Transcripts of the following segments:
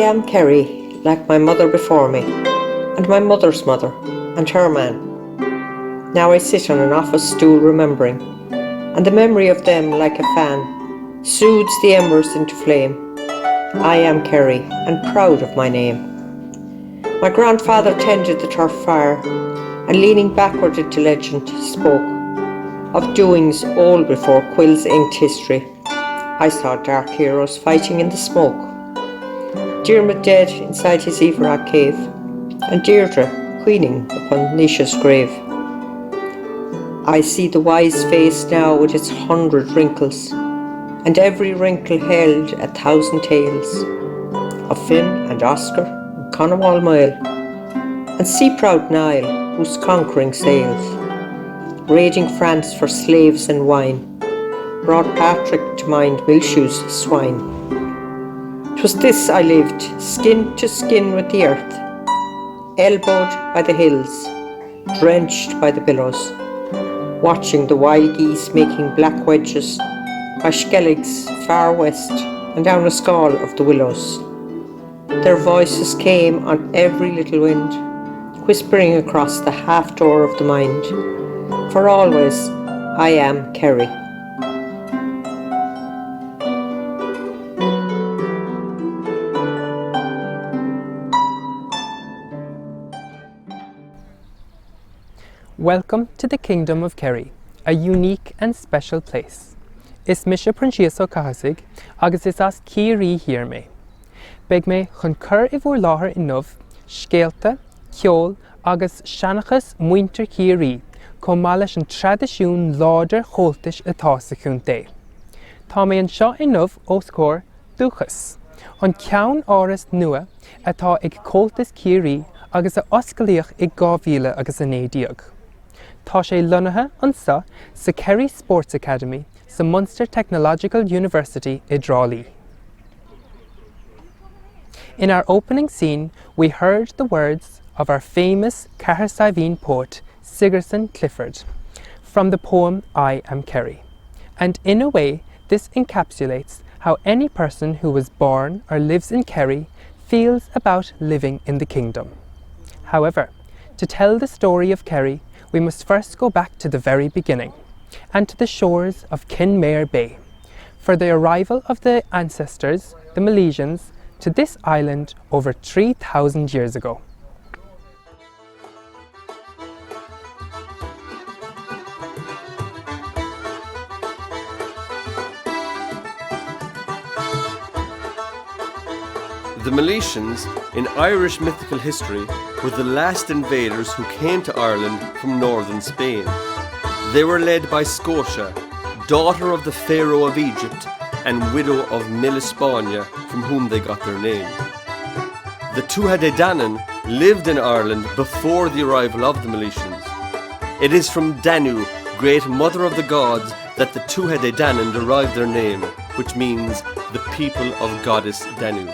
am Kerry, like my mother before me, and my mother's mother, and her man. Now I sit on an office stool remembering, and the memory of them, like a fan, soothes the embers into flame. I am Kerry, and proud of my name. My grandfather tended the turf fire, and leaning backward into legend, spoke of doings old before quills inked history. I saw dark heroes fighting in the smoke. Diarmid dead inside his Everard cave, and Deirdre queening upon Nisha's grave. I see the wise face now with its 100 wrinkles, and every wrinkle held 1,000 tales of Finn and Oscar and Conowall Moyle, and see proud Niall, whose conquering sails, raiding France for slaves and wine, brought Patrick to mind Milshew's swine. 'Twas this I lived, skin to skin with the earth, elbowed by the hills, drenched by the billows, watching the wild geese making black wedges by Skellig's far west and down a skall of the willows. Their voices came on every little wind, whispering across the half door of the mind, for always I am Kerry. Welcome to the Kingdom of Kerry, a unique and special place. Is Misha Princhiaso Kahasig, agus is as Ciarraí here me. Beg me chun cur I bhur láthair inmh, scéalta, ceol agus seanachas muintir Ciarraí, Comhaltas an tradiisiún láidir chomhaltais atá sa chun dé. Tá mé an seo inmh os cór dúchas, an ceann áras nua atá ag chomhaltas Ciarraí agus a oscailíoch ag 2000 agus a 90. Tá sé lonathe ansa sa Kerry Sports Academy sa Munster Technological University I Drálaí. In our opening scene, we heard the words of our famous Carthasaighean poet Sigerson Clifford from the poem I Am Kerry. And in a way, this encapsulates how any person who was born or lives in Kerry feels about living in the kingdom. However, to tell the story of Kerry, we must first go back to the very beginning and to the shores of Kinmare Bay for the arrival of the ancestors, the Milesians, to this island over 3,000 years ago. The Milesians, in Irish mythical history, were the last invaders who came to Ireland from northern Spain. They were led by Scotia, daughter of the Pharaoh of Egypt and widow of Milispania, from whom they got their name. The Tuatha De Danann lived in Ireland before the arrival of the Milesians. It is from Danu, great mother of the gods, that the Tuatha De Danann derived their name, which means the people of goddess Danu.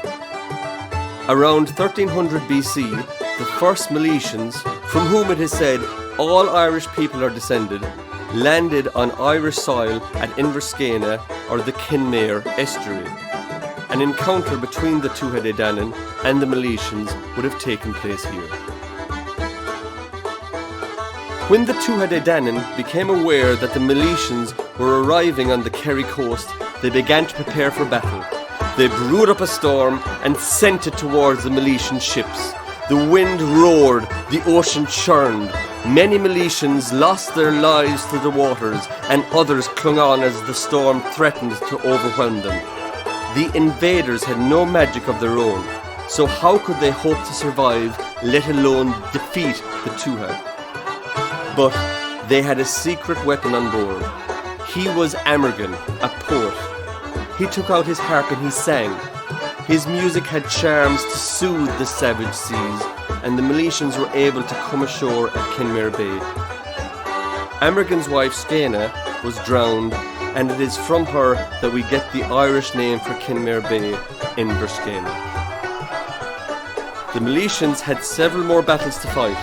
Around 1300 BC, the first Milesians, from whom it is said all Irish people are descended, landed on Irish soil at Inverscana or the Kinmare estuary. An encounter between the Tuatha De Danann and the Milesians would have taken place here. When the Tuatha De Danann became aware that the Milesians were arriving on the Kerry coast, they began to prepare for battle. They brewed up a storm and sent it towards the Milesian ships. The wind roared, the ocean churned. Many Milesians lost their lives to the waters, and others clung on as the storm threatened to overwhelm them. The invaders had no magic of their own, so how could they hope to survive, let alone defeat the Tuatha? But they had a secret weapon on board. He was Amergin, a poet. He took out his harp and he sang. His music had charms to soothe the savage seas, and the Milesians were able to come ashore at Kinmare Bay. Amergin's wife Scéna was drowned, and it is from her that we get the Irish name for Kinmare Bay, Inverscana. The Milesians had several more battles to fight,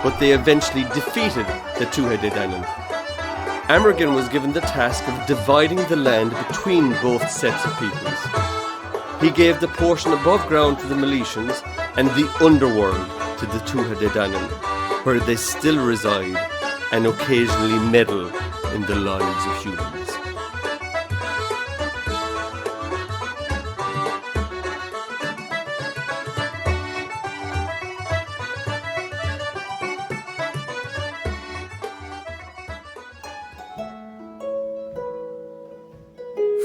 but they eventually defeated the Tuatha De Danann. Amergin was given the task of dividing the land between both sets of peoples. He gave the portion above ground to the Miletians and the underworld to the Tuatha De Danann, where they still reside and occasionally meddle in the lives of humans.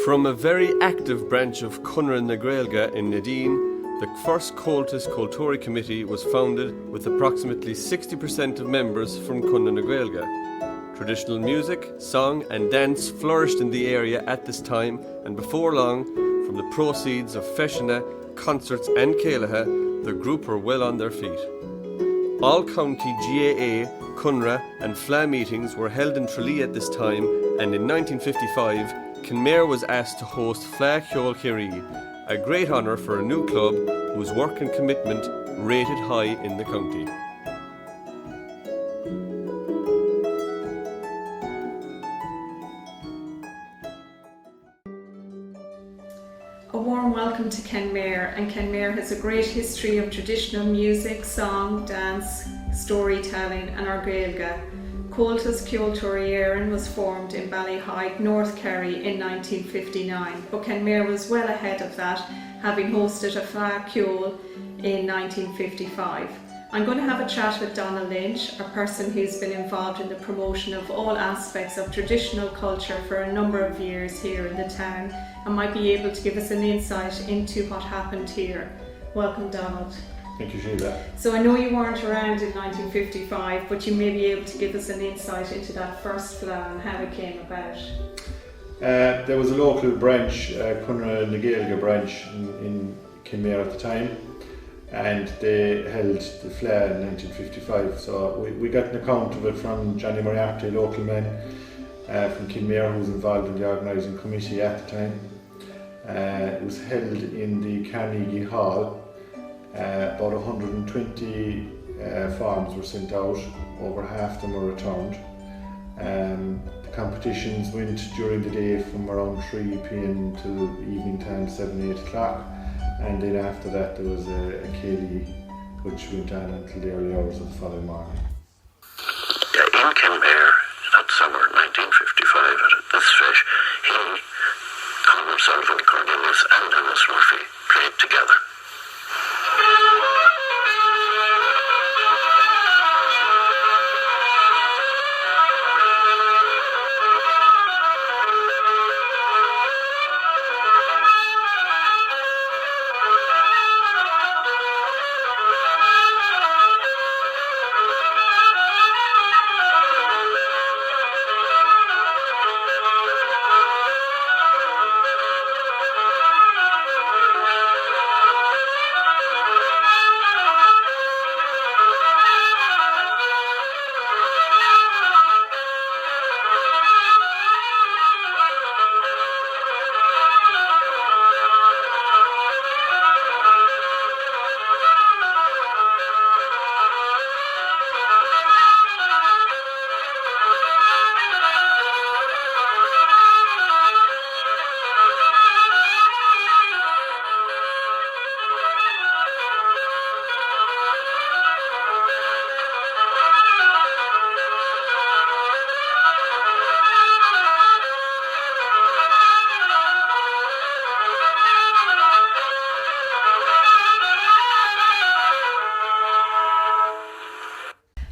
From a very active branch of Conradh na Gaeilge in Nadine, the first Comhaltas Cultúrtha Committee was founded with approximately 60% of members from Conradh na Gaeilge. Traditional music, song and dance flourished in the area at this time, and before long, from the proceeds of Feshanna, concerts and Céileatha, the group were well on their feet. All county GAA, Conradh and Fleadh meetings were held in Tralee at this time, and in 1955, Kenmare was asked to host Fleadh Cheoil Ciarraí, a great honour for a new club whose work and commitment rated high in the county. A warm welcome to Kenmare, and Kenmare has a great history of traditional music, song, dance, storytelling and our Gaeilge. Comhaltas Units was formed in Ballyhyde, North Kerry in 1959, but Kenmare was well ahead of that, having hosted a Fleadh Cheoil in 1955. I'm going to have a chat with Donna Lynch, a person who's been involved in the promotion of all aspects of traditional culture for a number of years here in the town, and might be able to give us an insight into what happened here. Welcome, Donald. Thank you, Sheila. So I know you weren't around in 1955, but you may be able to give us an insight into that first Fleadh and how it came about. There was a local branch, Conradh na Gaeilge branch in Kenmare at the time, and they held the Fleadh in 1955. So we got an account of it from Johnny Moriarty, a local man from Kenmare who was involved in the organising committee at the time. It was held in the Carnegie Hall. About 120 forms were sent out, over half them were returned. The competitions went during the day from around 3 p.m. to evening time, 7-8 o'clock, and then after that there was a Kerry which went on until the early hours of the following morning. In Kenmare, that summer 1955, at this fish, he, Colin himself and Cornelius and Dennis Murphy played together.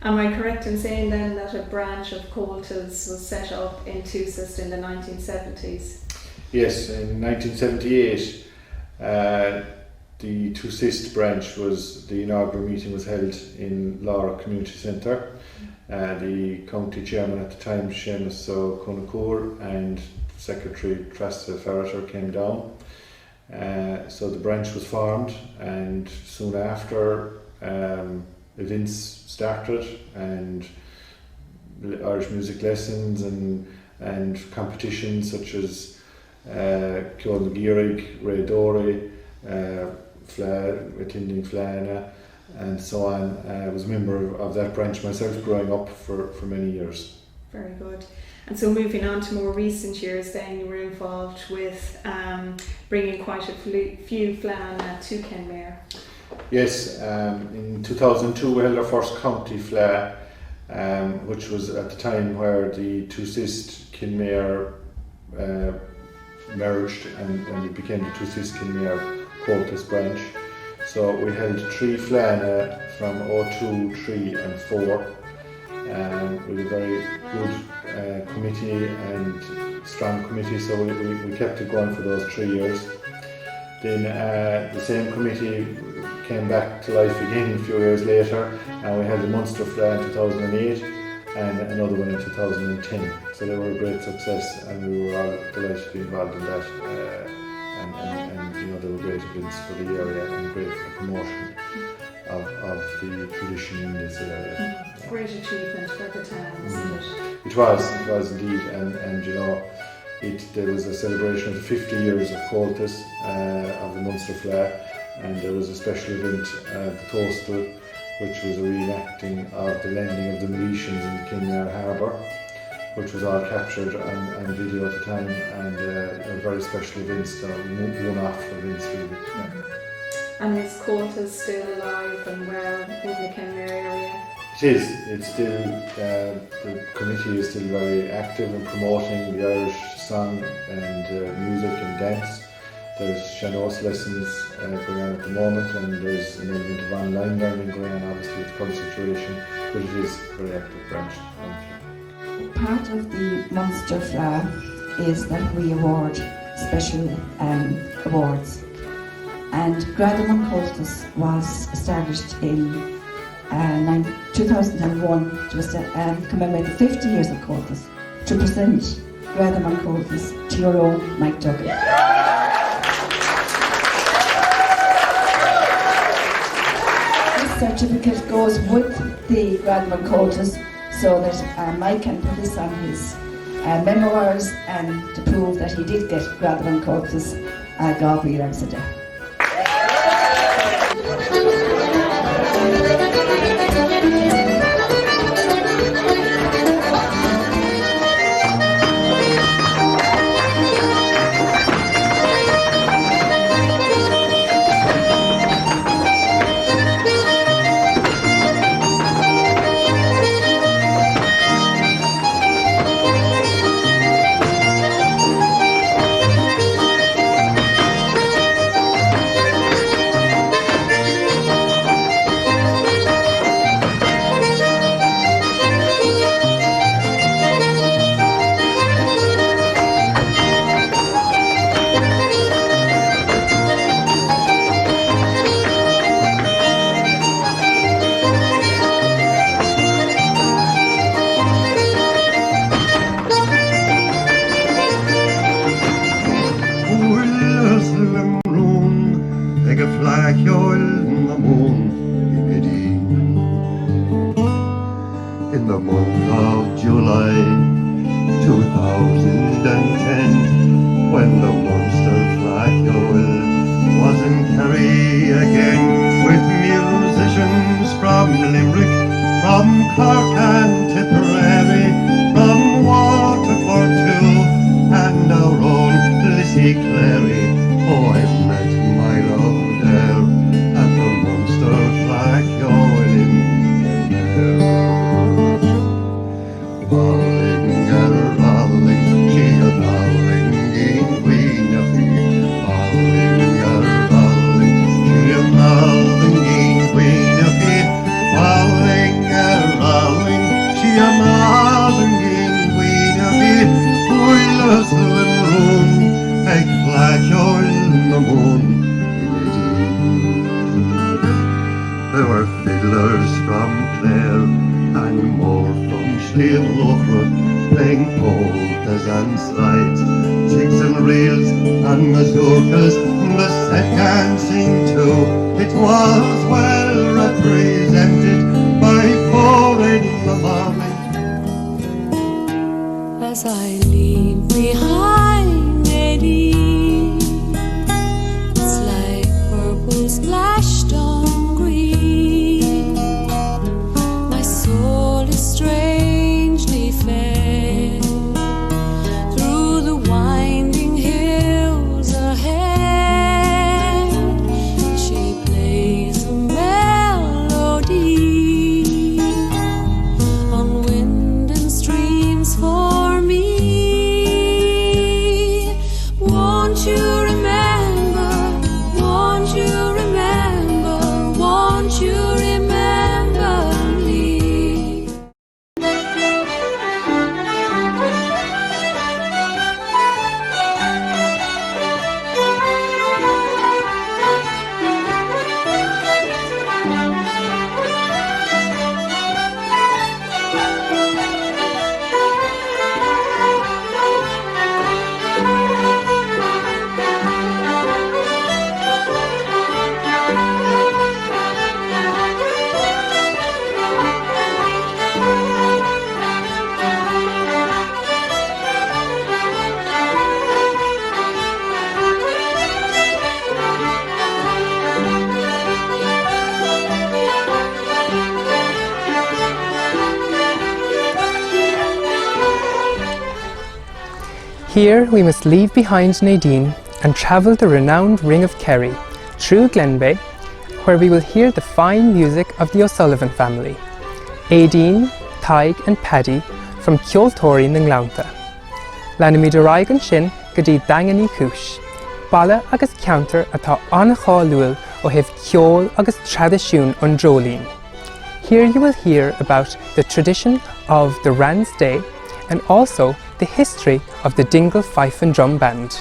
Am I correct in saying then that a branch of Comhaltas was set up in Tusist in the 1970s? Yes, in 1978 the Tusist branch the inaugural meeting was held in Lara Community Centre. The county chairman at the time, Seamus Conacour, and Secretary Trasta Ferreter came down. So the branch was formed, and soon after events started, and Irish music lessons and competitions such as Ceol na Gearig, Ray Dory, Fleadh, attending Fleadh, and so on. I was a member of that branch myself growing up for many years. Very good. And so moving on to more recent years then, you were involved with bringing quite a few fleadh to Kenmare. Yes, in 2002 we held our first county fleadh, which was at the time where the two Sist Kenmare merged and it became the two Sist Kenmare Comhaltas branch. So we held 3 fleadh from 02, 3 and 4. With a very good committee and strong committee, so we kept it going for those 3 years. Then the same committee came back to life again a few years later, and we had the Munster Fleadh in 2008 and another one in 2010. So they were a great success, and we were all delighted to be involved in that. And you know, they were great events for the area and great for the promotion of the tradition in this area. Great achievement for the town, isn't it? It was indeed, and you know, there was a celebration of the 50 years of Comhaltas, of the Munster Fleadh, and there was a special event, the Toastal, which was a reenacting of the landing of the Miletians in the Kenmare Harbour, which was all captured on video at the time, and a very special events, one-off events really. And is Comhaltas still alive and well in the Kenmare area? It is. It's still, the committee is still very active in promoting the Irish song and music and dance. There's Sean-Os lessons going on at the moment, and there's an element of online learning going on, obviously with the current situation, but it is a very active branch. Part of the Munster Fleadh is that we award special awards. And Gradam Comhaltas was established in 2001 to commemorate the 50 years of Comhaltas, to present Gradam Comhaltas to your own Mike Duggan. This certificate goes with the Gradam Comhaltas so that Mike can put this on his memoirs and to prove that he did get Gradam Comhaltas Gabriel Amsterdam. Fleadh Cheoil in the moon in the month of July 2010, when the Munster Fleadh Cheoil was in Kerry again, with musicians from Limerick, from Cork and Tipperary, from Waterford too, and our own Lissy Clary. Oh, I've met my love there at the Munster Fleadh Cheoil in Kenmare. Balling, she a balling, in Queen of the balling, she a balling, in Queen of the balling, she a balling, in Queen of the boilers in room, ag Fleadh Cheoil in the moon. There were fiddlers from Clare and more from Sliabh playing polkas and slides, jigs and reels and mazurkas, the set dancing too. It was well represented by 4 in the morning. As I leave behind Eddie, it's like purple splashed on green. My soul is strangely fair. Here we must leave behind Nadine and travel the renowned Ring of Kerry through Glenbeigh, where we will hear the fine music of the O'Sullivan family, Aideen, Taig and Paddy from Ceoltóirí na Nglaunta. Lanimid Raigan Shin Gadi Dangani Kush, Bala agus counter atá anachá o hif Cheoil agus tradiisiún an Drolín. Here you will hear about the tradition of the Rans Day and also the history of the Dingle Fife and Drum Band.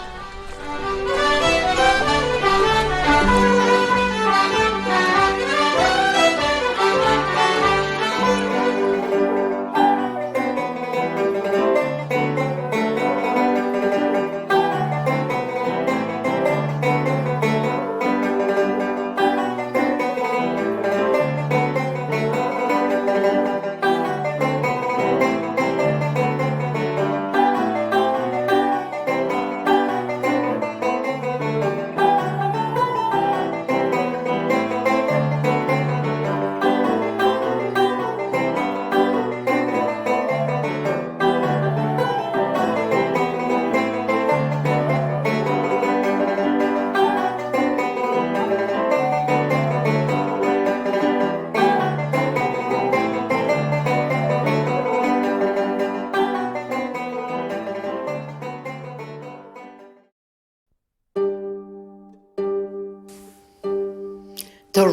The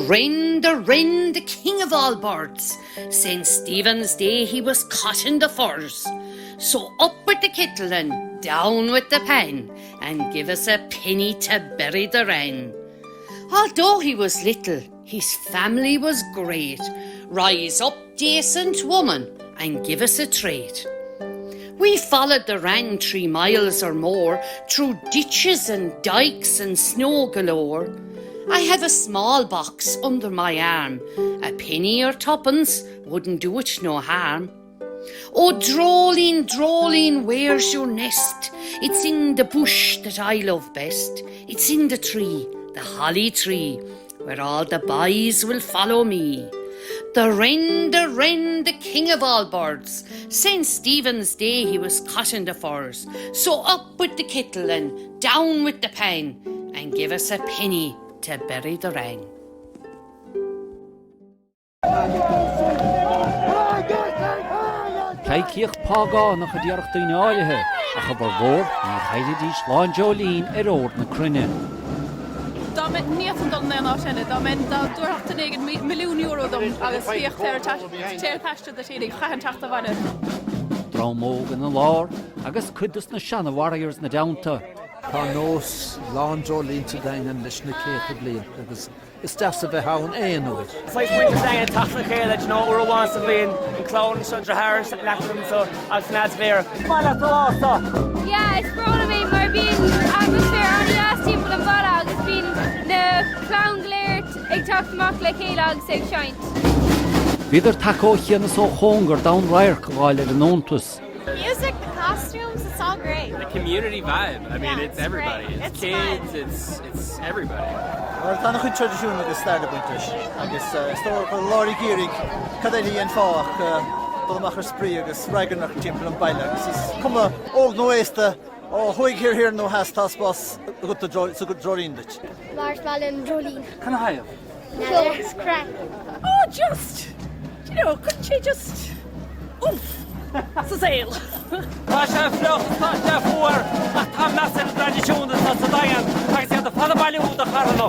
Wren, the king of all birds. St. Stephen's Day he was caught in the furs. So up with the kettle and down with the pan, and give us a penny to bury the wren. Although he was little, his family was great. Rise up, decent woman, and give us a treat. We followed the Wren 3 miles or more, through ditches and dikes and snow galore. I have a small box under my arm. A penny or twopence wouldn't do it no harm. Oh, Droleen, Droleen, where's your nest? It's in the bush that I love best. It's in the tree, the holly tree, where all the boys will follow me. The Wren, the king of all birds. St. Stephen's Day he was caught in the furs. So up with the kettle and down with the pan, and give us a penny to bury the wren. Caicíoch págá nach a diarach daoine áirithe a chabar mhór ní chaile dí sláán Jolín ór na crunne. Dá me níos an dul na sinne, dá me dúirachta €1 milliún dom agus fíocht téir taiste da tírig chahan teachta bhaine. Drámóg an lár agus cuidas na seanna warriors na downta. Tá nós lán Jolín te dain leis na céta blian agus is deas a bheith hawn éanúid. Fáis muinte dain tachna chéile ur bháin sa bblion an clón Sandra Harris leachtam so agus nád bhéir. Mála tá. Yeah, it's brought me mar bíon atmosphere an last timp an bala agus bíon na clown glairt ag tachtach le chéile agus ag seint. Bhíidir takeó chéanna só chóngar down rair goáil ar an óntas. Music, the costumes, it's all great. The community vibe. I mean, it's everybody. It's kids, it's everybody. Tána chuid tradiisiún agus stair buintis. Agus stór go láirí gírig cadéí an fáach dul machar sprí agus raiganach timp an baile. Agus is cuma óg nó éiste ó chuig hir nó has táspás go Jolín dit. Marshmallow Jolín. Can I have? No, it's crap. Oh, just, couldn't she just, oof. Sa sail. Tá sé flocht, tá sé fuair a tá measa na tradiisiúnta tá sa dagan agus iad a fada bailiúd a charano.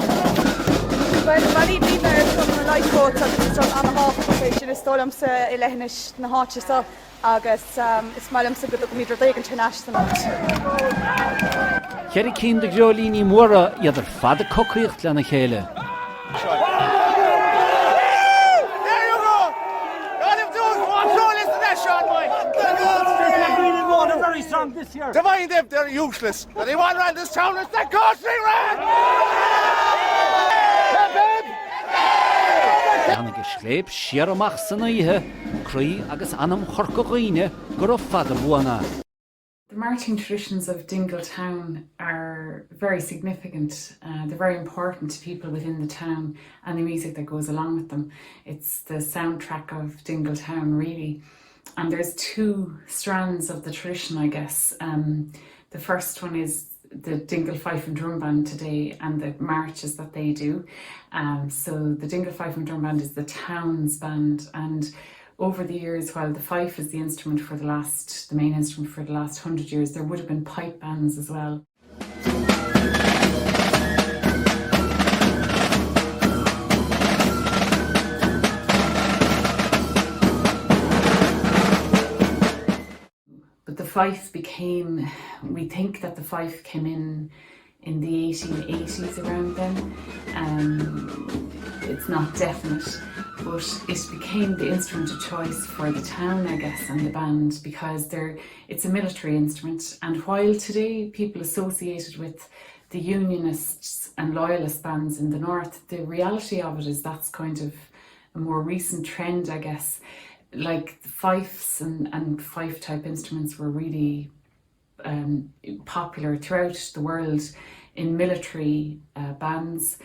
Well, bhí bhíar chun na leithót agus is an háfa sin is tólam sa I leithnis na háte sa agus is mailim sa go míidir déag international. Kerry cín de Jolín í móra iadidir fada cocaíocht lena chéile. This year. Divine them, they're useless. But they want around this town, it's the country ran! Anna sléib siarramach san ihe, crí agus anam chorcoghine gur fada buana. The marching traditions of Dingle town are very significant. They're very important to people within the town and the music that goes along with them. It's the soundtrack of Dingle town, really. And there's 2 strands of the tradition, I guess. The first one is the Dingle Fife and Drum Band today and the marches that they do. So the Dingle Fife and Drum Band is the town's band, and over the years, while the fife is the instrument for the main instrument for the last 100 years, there would have been pipe bands as well. But the fife we think that the fife came in the 1880s around then. It's not definite, but it became the instrument of choice for the town, I guess, and the band, because it's a military instrument. And while today people associated with the Unionists and Loyalist bands in the north, the reality of it is that's kind of a more recent trend, I guess. Like the fifes and fife type instruments were really popular throughout the world in military bands.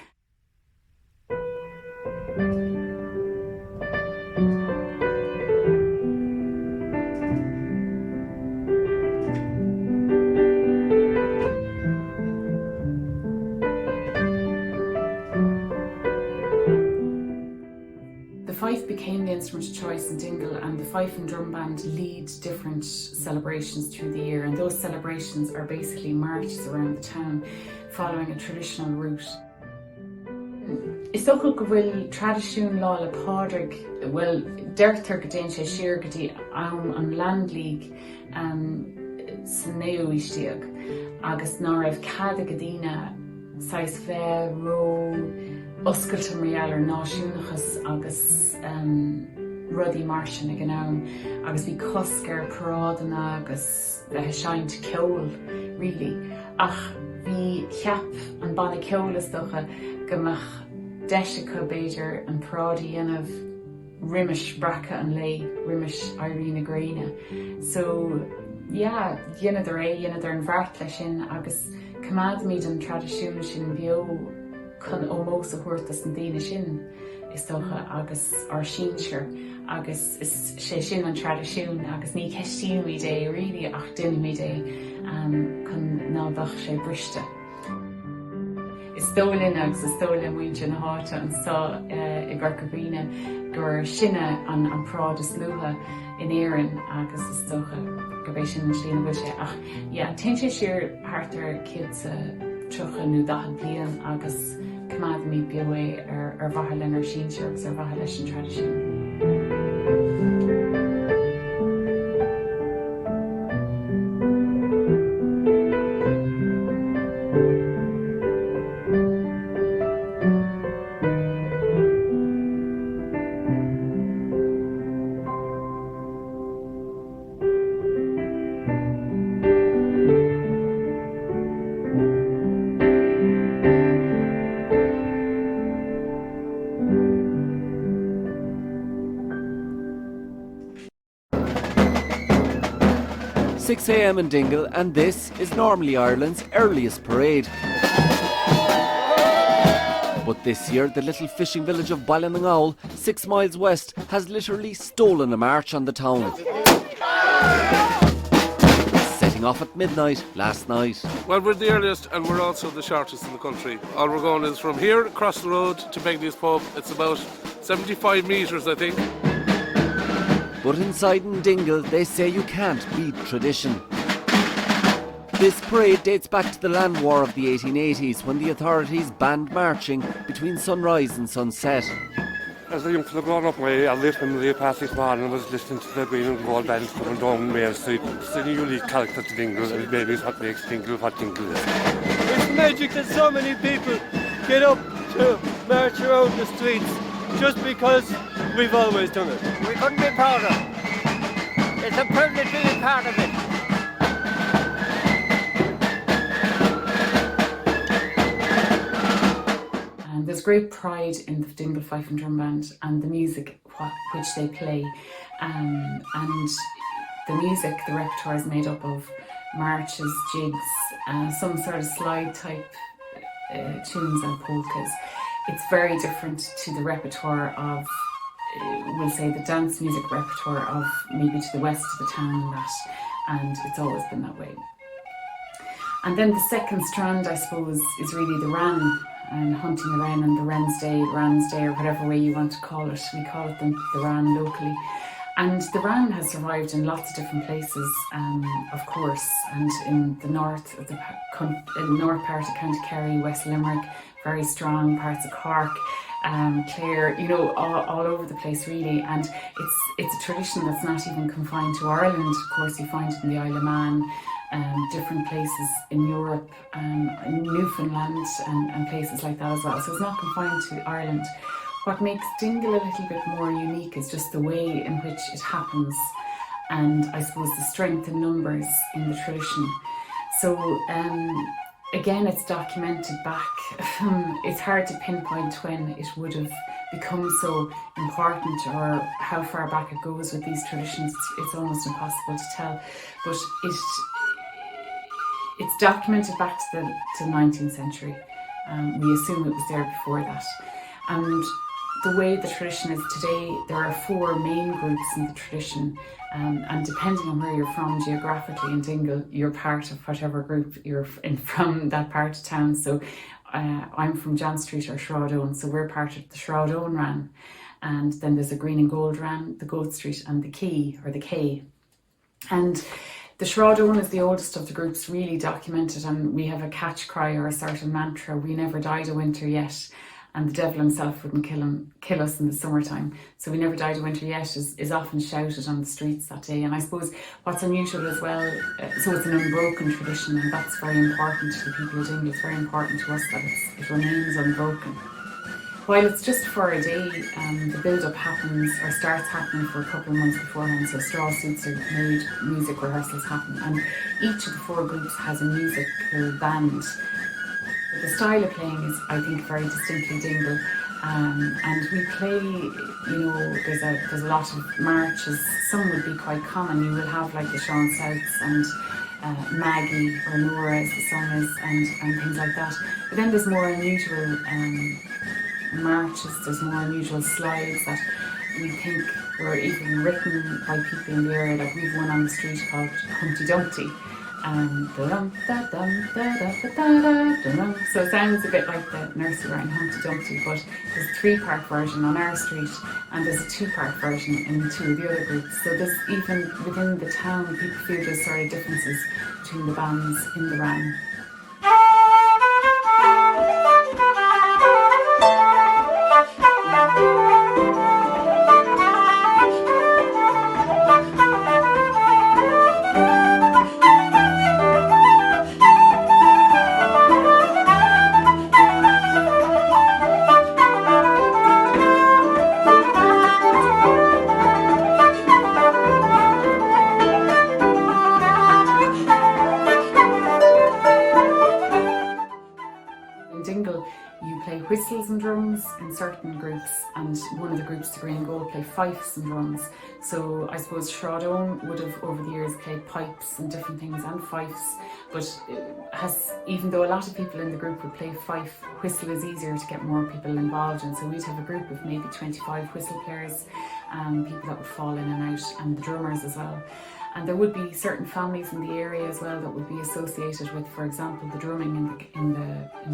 The fife became the instrument of choice in Dingle, and the fife and drum band lead different celebrations through the year, and those celebrations are basically marches around the town following a traditional route. Is socha go bhfuil tradiisiún lá le pádraig, well, deirtear go déan sé siar go dtí an land league san naoú isteach, agus ná raibh cada go dtíine sais bheith ró oscailte mar ar náisiúnachas agus rudí mar sin ag an ann, agus bhí coscar parádanna agus bheith seint ceol, really. Ach bhí cheap an banna ceol is docha gomach deisicha beidir an parádaí anamh riimiis bracha an lei, riimiis airí na gréine. So, yeah, dhéanadar an bhart lei sin, agus cumad míad an tradiisiúna sin beo chun ó mós a thuirtas an daine sin is docha agus ar sínsir, agus is sé sin an tradiisiún, agus ní ceistíú mí dé, really, ach duine mí dé chun nádach sé briste. Is stólinn agus is stólinn muinte na háta an sa I Garcabhíne gur sinne an prád is luha in éireann agus is stocha gur bééis sin slíana bhfuil sé. Ach, tein sé siar hátar cid trocha nó 10 bliain agus cumad mí beabhé ar bhatha lein ar sínsir agus ar bhatha leis an tradiisiún. .6 a.m. in Dingle, and this is normally Ireland's earliest parade. But this year, the little fishing village of Ballinangowl, 6 miles west, has literally stolen a march on the town. Setting off at midnight last night. Well, we're the earliest and we're also the shortest in the country. All we're going is from here across the road to Begney's pub. It's about 75 metres, I think. But inside in Dingle, they say you can't beat tradition. This parade dates back to the land war of the 1880s, when the authorities banned marching between sunrise and sunset. As a young fella growing up, I lived in the passage bar and was listening to the green and gold bands coming down Main Street. It's a unique character to Dingle, and maybe it's what makes Dingle what Dingle is. It's magic that so many people get up to march around the streets just because we've always done it. We couldn't be prouder. It's a privilege being part of it. And there's great pride in the Dingle Fife and Drum Band and the music which they play. And the music, the repertoire is made up of marches, jigs, some sort of slide type tunes and polkas. It's very different to the repertoire of, we'll say, the dance music repertoire of maybe to the west of the town and that, and it's always been that way. And then the second strand, I suppose, is really the Wren, and hunting the Wren and the Wren's Day, or whatever way you want to call it. We call it the Wren locally. And the Wren has survived in lots of different places, of course, and in the north of north part of County Kerry, West Limerick, very strong, parts of Cork, Clare, all over the place really. And it's a tradition that's not even confined to Ireland. Of course, you find it in the Isle of Man, different places in Europe, in Newfoundland and places like that as well. So it's not confined to Ireland. What makes Dingle a little bit more unique is just the way in which it happens, and I suppose the strength in numbers in the tradition. So again, it's documented back. It's hard to pinpoint when it would have become so important or how far back it goes with these traditions. It's almost impossible to tell, but it's documented back to the 19th century. We assume it was there before that. And the way the tradition is today, there are 4 main groups in the tradition, and depending on where you're from geographically in Dingle, you're part of whatever group you're in from that part of town. So I'm from John Street or Shroudone, so we're part of the Shroudone Wren. And then there's a Green and Gold Wren, the Goat Street and the Key or the K. And the Shroudone is the oldest of the groups really documented, and we have a catch cry or a sort of mantra: we never died a winter yet. And the devil himself wouldn't kill us in the summertime. So we never died of winter yet is often shouted on the streets that day. And I suppose what's unusual as well, so it's an unbroken tradition, and that's very important to the people of Dingle. It's very important to us that it remains unbroken. While it's just for a day, the build-up happens or starts happening for a couple of months beforehand. So straw suits are made, music rehearsals happen, and each of the 4 groups has a musical band. The style of playing is, I think, very distinctly Dingle, and we play, there's a lot of marches. Some would be quite common. You will have like the Sean Souths and Maggie or Nora, as the song is, and things like that. But then there's more unusual marches, there's more unusual slides that we think were even written by people in the area. Like we've one on the street called Humpty Dumpty. So it sounds a bit like the nursery rhyme Humpty Dumpty, but there's a 3-part version on our street and there's a 2-part version in 2 of the other groups. So there's even within the town, people feel there's sort of differences between the bands in the Wren. Whistles and drums in certain groups, and one of the groups, the Green and Gold, play fifes and drums. So I suppose Shroudone would have over the years played pipes and different things and fifes, but even though a lot of people in the group would play fife, whistle is easier to get more people involved in. So we'd have a group of maybe 25 whistle players, people that would fall in and out, and the drummers as well. And there would be certain families in the area as well that would be associated with, for example, the drumming in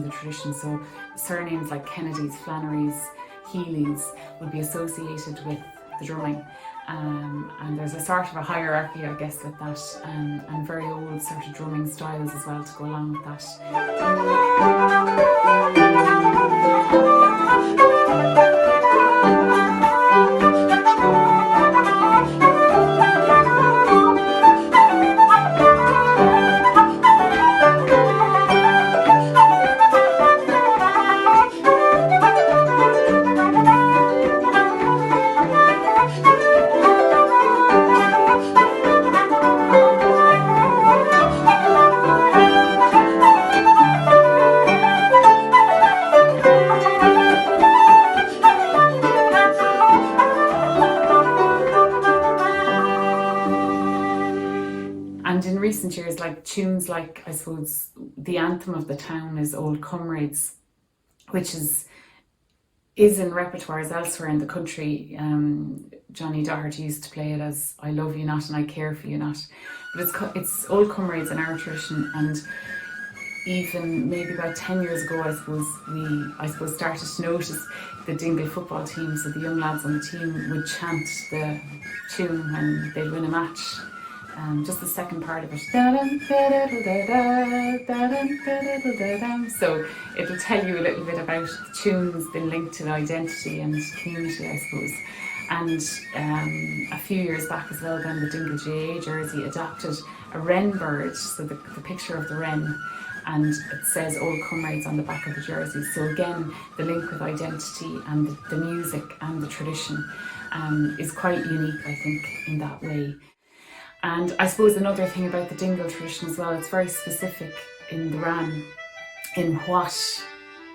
the tradition. So surnames like Kennedys, Flannerys, Healy's would be associated with the drumming. And there's a sort of a hierarchy, I guess, with that, and very old sort of drumming styles as well to go along with that. Recent years, like tunes like, I suppose, the anthem of the town is Old Comrades, which is in repertoires elsewhere in the country. Johnny Doherty used to play it as I Love You Not and I Care For You Not, but it's Old Comrades in our tradition, and even maybe about 10 years ago, I suppose started to notice the Dingle football team, so the young lads on the team would chant the tune when they'd win a match. Just the second part of it. So it'll tell you a little bit about the tunes, the link to the identity and community, I suppose. And a few years back as well, then the Dingle GAA jersey adapted a wren bird, so the picture of the wren, and it says Old Comrades on the back of the jersey. So again, the link with identity and the music and the tradition is quite unique, I think, in that way. And I suppose another thing about the Dingle tradition as well, it's very specific in the Wren in what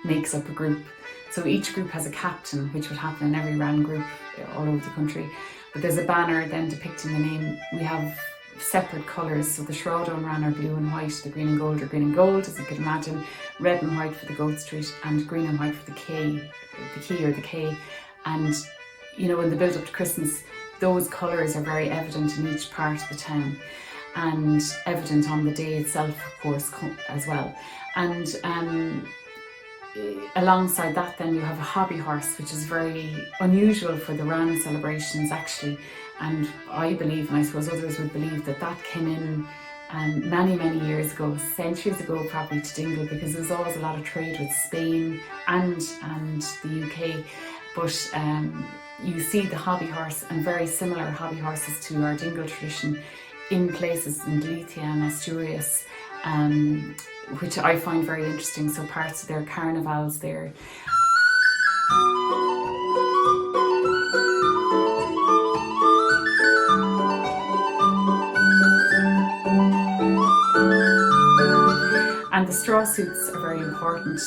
makes up a group. So each group has a captain, which would happen in every Wren group all over the country. But there's a banner then depicting the name. We have separate colours, so the Shroud on Wren are blue and white, the green and gold are green and gold, as you can imagine, red and white for the Goat Street, and green and white for the key or the K. And you know, in the build up to Christmas, those colours are very evident in each part of the town, and evident on the day itself, of course, as well. And alongside that, then you have a hobby horse, which is very unusual for the Wren celebrations, actually. And I believe, and I suppose others would believe, that came in many, many years ago, centuries ago probably, to Dingle, because there was always a lot of trade with Spain and the UK. But you see the hobby horse and very similar hobby horses to our Dingle tradition in places in Galicia and Asturias, which I find very interesting. So parts of their carnivals there. And the straw suits are very important.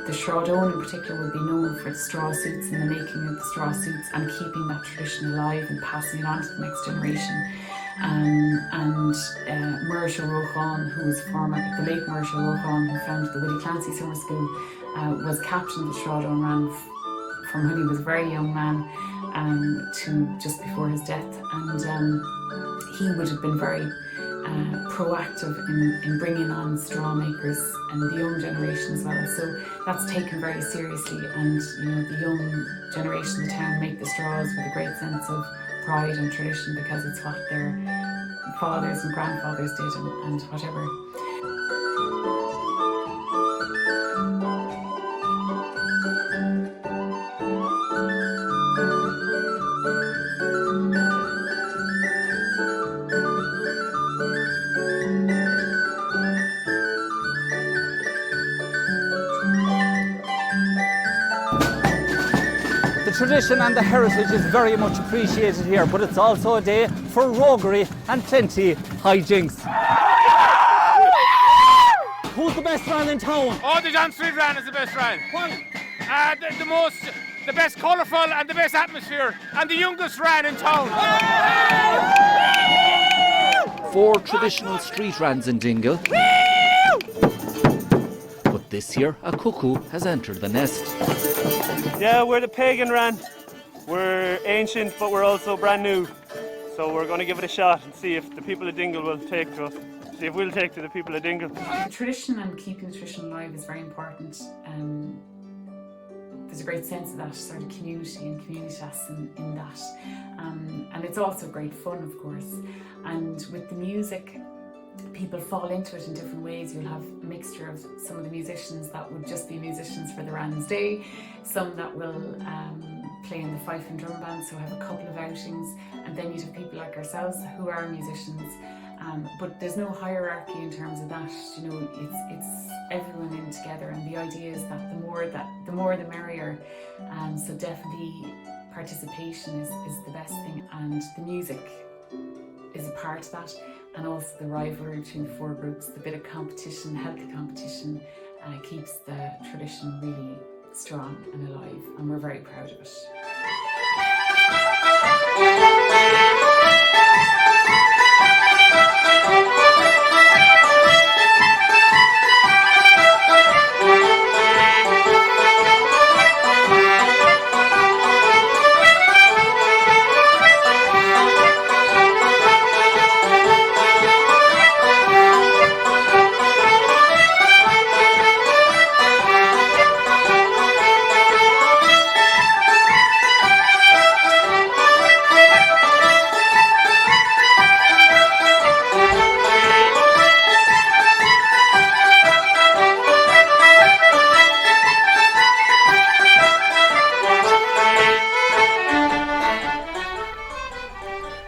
The Shroudone in particular would be known for the straw suits and the making of the straw suits and keeping that tradition alive and passing it on to the next generation. And Maurice O'Rohan, who was the late Maurice O'Rohan, who founded the Willie Clancy Summer School, was captain of the Shroudone Wren from when he was a very young man to just before his death. And he would have been very proactive in bringing on straw makers and the young generation as well. So that's taken very seriously, and you know, the young generation of the town make the straws with a great sense of pride and tradition, because it's what their fathers and grandfathers did and whatever. The tradition and the heritage is very much appreciated here, but it's also a day for roguery and plenty hijinks. Who's the best Wren in town? Oh, the John Street Wren is the best Wren. Why? The best colourful and the best atmosphere, and the youngest Wren in town. 4 traditional street Wrens in Dingle. But this year, a cuckoo has entered the nest. Yeah, we're the pagan Wren. We're ancient, but we're also brand new. So we're going to give it a shot and see if the people of Dingle will take to us. See if we'll take to the people of Dingle. The tradition and keeping the tradition alive is very important. There's a great sense of that sort of community and communitas in that. And it's also great fun, of course. And with the music, people fall into it in different ways. You'll have a mixture of some of the musicians that would just be musicians for the Wren's Day, some that will play in the fife and drum band, so have a couple of outings, and then you'd have people like ourselves who are musicians. But there's no hierarchy in terms of that. You know, it's everyone in together, and the idea is that the more the merrier. So definitely participation is the best thing, and the music is a part of that. And also the rivalry between the 4 groups, the bit of competition, healthy competition, keeps the tradition really strong and alive, and we're very proud of it.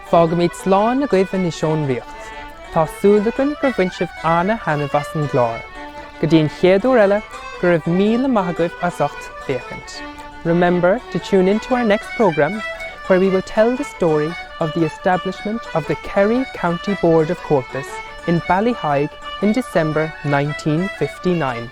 Fágamid slán na gaibh in Seán Riocht. Tá súlagan gur bhaintsibh Anna Hanavas an glár. Go dtíon chéadú eile gur raibh míle maithagaibh as 8 vacant. Remember to tune in to our next programme where we will tell the story of the establishment of the Kerry County Board of Comhaltas in Ballyhaig in December 1959.